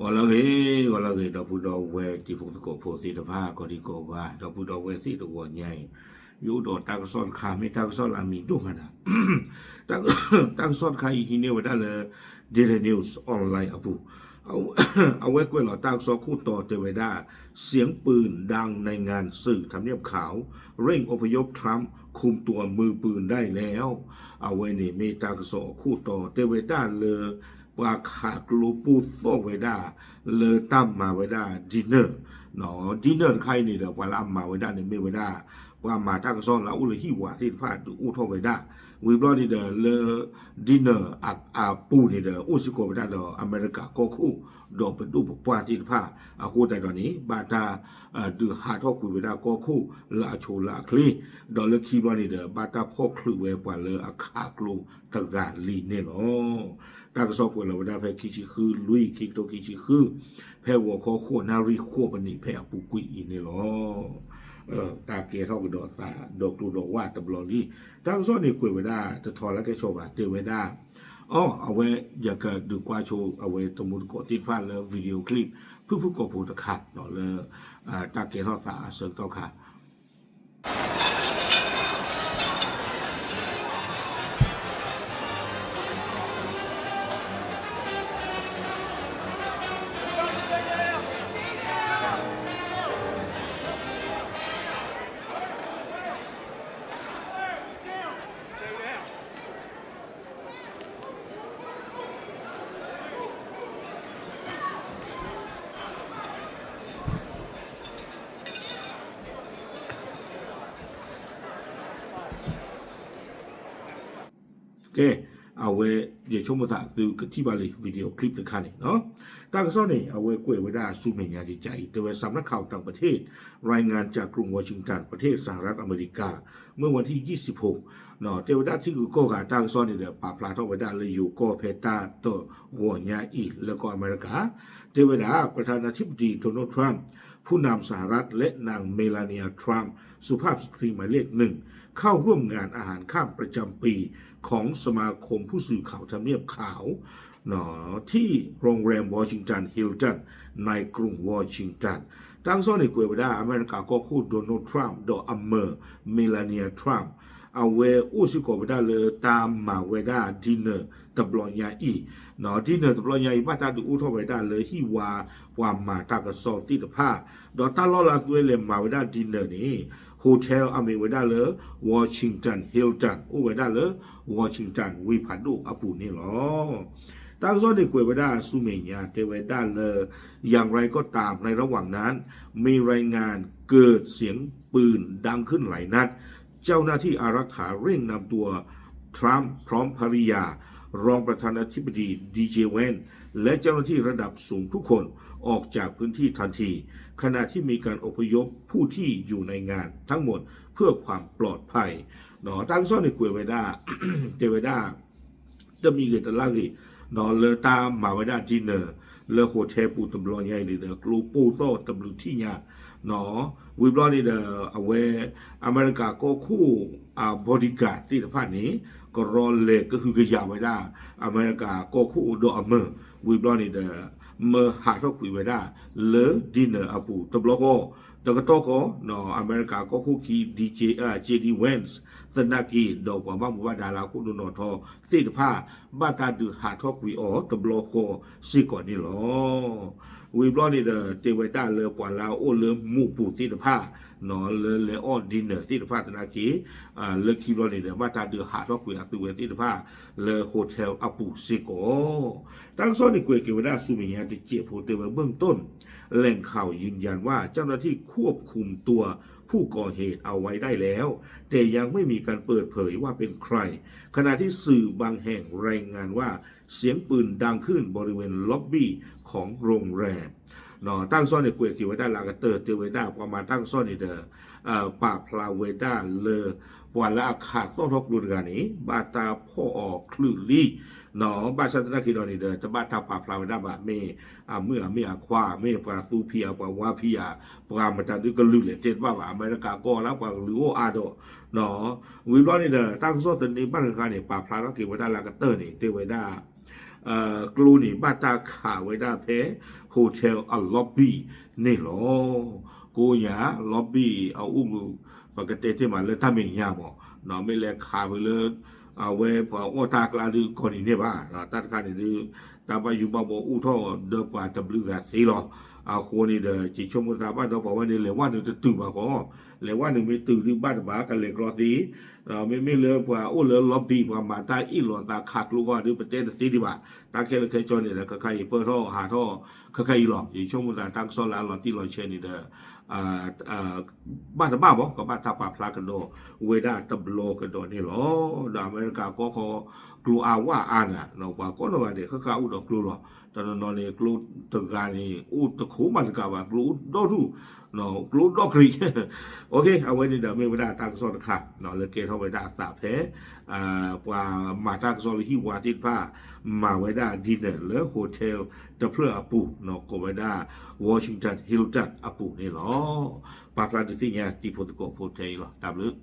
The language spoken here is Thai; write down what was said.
wala ge da pu do we ti fu ko pho ti da pha ko di ko ga da pu do we ti do wo nyai yu do ta ko son kha mi ta ko son la mi do ma na ta ta ko son kha yi ne wa da le daily news online อ pu เอาไว้กวยหล่อตากซอคู่ต่อเทวดาเสียงปืนดังในงานสื่อทำเนียบขาวเร่งอพยพทรัมป์คุมตัวมือปืนได้แล้วเอาไว้นี่มีตากซอคู่ต่อเทวดาเลยปาขาดลูปูโซเวดาเลยตั้มมาเวดาดินเนอร์เนาะดินเนอร์ใครนี่เดี๋ยวว่าลำมาเวดาเนี่ยไม่เวดาว่ามาตากซอแล้วอุลหิวาที่พลาดดูอุทเวดาwe brought it le dinner a pu ni de o si ko ba da America ko khu do pe du pa ti pha a ho dai do ni ba ta du ha tho ku ba da ko khu la cho la kli do le ki ba ni de ba ta pho khlu we pa le a kha klu ta ga li ne lo ta ko so ko le ba da phe ki chi khu lui ki to ki chi khu phe wo kho kho na ri kho ba ni phe a pu kui i ne loตาเกียร์เท่ากับดอกตาดอกตูดอกว่าตบลอนี่ตั้งซ้อนในคุยไว้ได้จะทอแล้วก็โชว์บาเจอไว้ได้อ๋อเอาไว้อยากจะดูกว่าโชว์เอาไว้ตมุดกดติดฟ้าเลยวิดีโอคลิปเพื่อผู้กดผู้ตะขาดเนาะเลยตาเกียร์เท่าตาเสริมต่อค่ะโอเคเอาไว้เดี๋ยวชมมาถ่ายดูกันที่บาลีวิดีโอคลิปตะคันเนาะตากระซ้อนนี่เอาไว้กล้วยไว้ได้สู้เมียจิตใจแต่ว่าสำนักข่าวต่างประเทศรายงานจากกรุงวอชิงตันประเทศสหรัฐอเมริกาเมื่อวันที่26เนาะเทวดาที่กูโก้กับตากระซ้อนนี่เดี๋ยวปราบพลาดเอาไว้ได้เลยอยู่ก็เพตาตัวหัวญาอีแล้วก็อเมริกาเทวดาประธานาธิบดีโดนัลด์ทรัมป์ผู้นำสหรัฐและนางเมลานีทรัมป์สุภาพสตรีหมายเลข1เข้าร่วมงานอาหารข้ามประจำปีของสมาคมผู้สื่อข่าวทำเนียบขาวเนาะที่โรงแรมวอชิงตันฮิลตันในกรุงวอชิงตันตั้งซ้อนในกวยไปได้อเมริกาก็คู่โดนัลด์ทรัมป์ดออัมเมอร์เมลานีทรัมป์เอาเวอุสิโกไปได้เลยตามมาเวด้าดินเนอร์ตบลอยาอีเนาะดินเนอร์ตบลอยาอีมาตาดูอุทอไปได้เลยที่ว่ามาตากระสอบติดผ้าดอตาลอลาคุเอเลมมาเวด้าดินเนอร์นี่โฮเทลอเมริกาเลยวอชิงตันฮิลตันอุเวด้าเลยวอชิงตันวิพัดดูอปูนี่หรอตั้งซ้อนในกวยเวด้าสุเมียเทเวด้าเลยอย่างไรก็ตามในระหว่างนั้นมีรายงานเกิดเสียงปืนดังขึ้นหลายนัดเจ้าหน้าที่อารักขาเร่งนำตัวทรัมป์พร้อมภริยารองประธานาธิบดีดีเจเวนและเจ้าหน้าที่ระดับสูงทุกคนออกจากพื้นที่ทันทีขณะที่มีการอพยพผู้ที่อยู่ในงานทั้งหมดเพื่อความปลอดภัยเนาะตั้งซ้อนในกวยเวด้าเทเวด้าจะมีเกิดอะไรเนาะเลตามมาเวด้าดินเนอร์เลโฮเทลปูตำรวจใหญ่เลยเด้อกลูปูโตตำรวจที่เนี่ยเนาะวิบลอนี่เด้อเอาไว้อเมริกาก็คู่บอดี้การ์ดที่สะพานนี้ก็รอเล็กก็คือกระยาไว้ได้อเมริกาก็คู่ดออัมเมอร์วิบลอนี่เด้อเมื่อหาทคุยไว้ได้เลดินเนอร์อาปูตบล็อกตะกโตโคเนาะอเมริกาก็คู่คีดีเจเจดีเวนส์ตนากีดอกว่าบ้าบัวดาราคู่ดูนอทอสิทธาบ้าตาดูหาทคุยอ๋อตบล็อกสิก่อนนี่หรอวิบลอนี่เด้อเทวดาเลกว่าลาวโอเลหมู่ปู่สิทธาเนาะเลออดินเนอร์สิทธาตนากีเลคิบลอนี่เด้อบ้าตาดูหาทคุยอตุเวสิทธาเลโฮเทลอาปูสิก่อตั้งซ้อนในกวยเกวดาสุมียาติเจ็บโฮเทลเบื้องต้นแหล่งข่าวยืนยันว่าเจ้าหน้าที่ควบคุมตัวผู้ก่อเหตุเอาไว้ได้แล้วแต่ยังไม่มีการเปิดเผยว่าเป็นใครขณะที่สื่อบางแห่งรายงานว่าเสียงปืนดังขึ้นบริเวณล็อบบี้ของโรงแรมเนาะตั้งซ่อนในกวยกิวด้าลากาเตอร์เตเวด้าประมาณตั้งซ่อนในเดอป่าพลาเวด้าเลวันละอาคาต้องทกดูกันนี้บาตาพ่อออกคลื่นลี่เนาะบาชันตะกิดอนี่เดอจะบาตาป่าพลาเวด้าบาเมเมื่อควาเมปราซูเพียปาวาพิยาปรามาตันด้วยก็ลือเลยเจ็ดว่าอเมริกาก็แล้วกว่าหรือโออาโดเนาะวิบลอนี่เดอตั้งซ่อนตอนนี้บ้านการเนี่ยป่าพลาแล้วกิวด้าลากาเตอร์นี่เตเวด้า กลูนี่บ้านตาขาไว้ได้เพโฮเทลอัลล็อบบี้นี่หรอกูอย่าล็อบบี้เอาอุ้มปกติที่มาเลยถ้าไม่ยากบ่เนาะไม่แลขาไปเลยเอาไว้พอโอตากลาดูคนนี้บ้าเนาะตัดขานี่ดูตาไปอยู่บ่บ่อู้ท่อเดกว่าตะบลือกันสิหรอเอาคนนี่เด้อจิชมตาบ้านเราบอกว่านี่เลยว่านึงจะตื่นมาขอเลยว่านึงไม่ตื่นที่บ้านบ้ากันเลยกรอสีเราไม่เลยว่าโอ้เลยล็อบบี้ว่ามาตาอีหลอตาขาดลูกก็ดูประเทศสิดีว่าตาเคยจนนี่แหละก็ใครเปิดท่อหาท่อใครหลอกอยู่ช่วงตาตั้งโซลาหลอดที่ลอยเชนนี่เด้อบ้านบ้าบอกก็บ้านทับปลาพลากันโดเวด้าตับโลกันโดนี่หรอดอเมริกาก็กลัวอาว่าอ่านอ่ะเนาะว่าก็เราเด็กเขาอุดกลัวหรอตอนนั้นเนี่ยกลัวตะการนี่อุดตะคูมันก็ว่ากลัวดอดูเนาะกลัวดอกรีโอเคเอาไว้นี่เดี๋ยวไม่ได้ตั้งโซนค่ะเนาะเลยเกทเอาไว้ได้ตาแพ้ว่ามาตั้งโซนที่วาติดผ้ามาไว้ได้ดินเนอร์หรือโฮเทลจะเพื่ออาปูเนาะก็ไว้ได้วอชิงตันฮิลตันอาปูนี่หรอปาปลาดิที่เนี่ยที่โปรตุเกสโฮเทลหรอตามเลย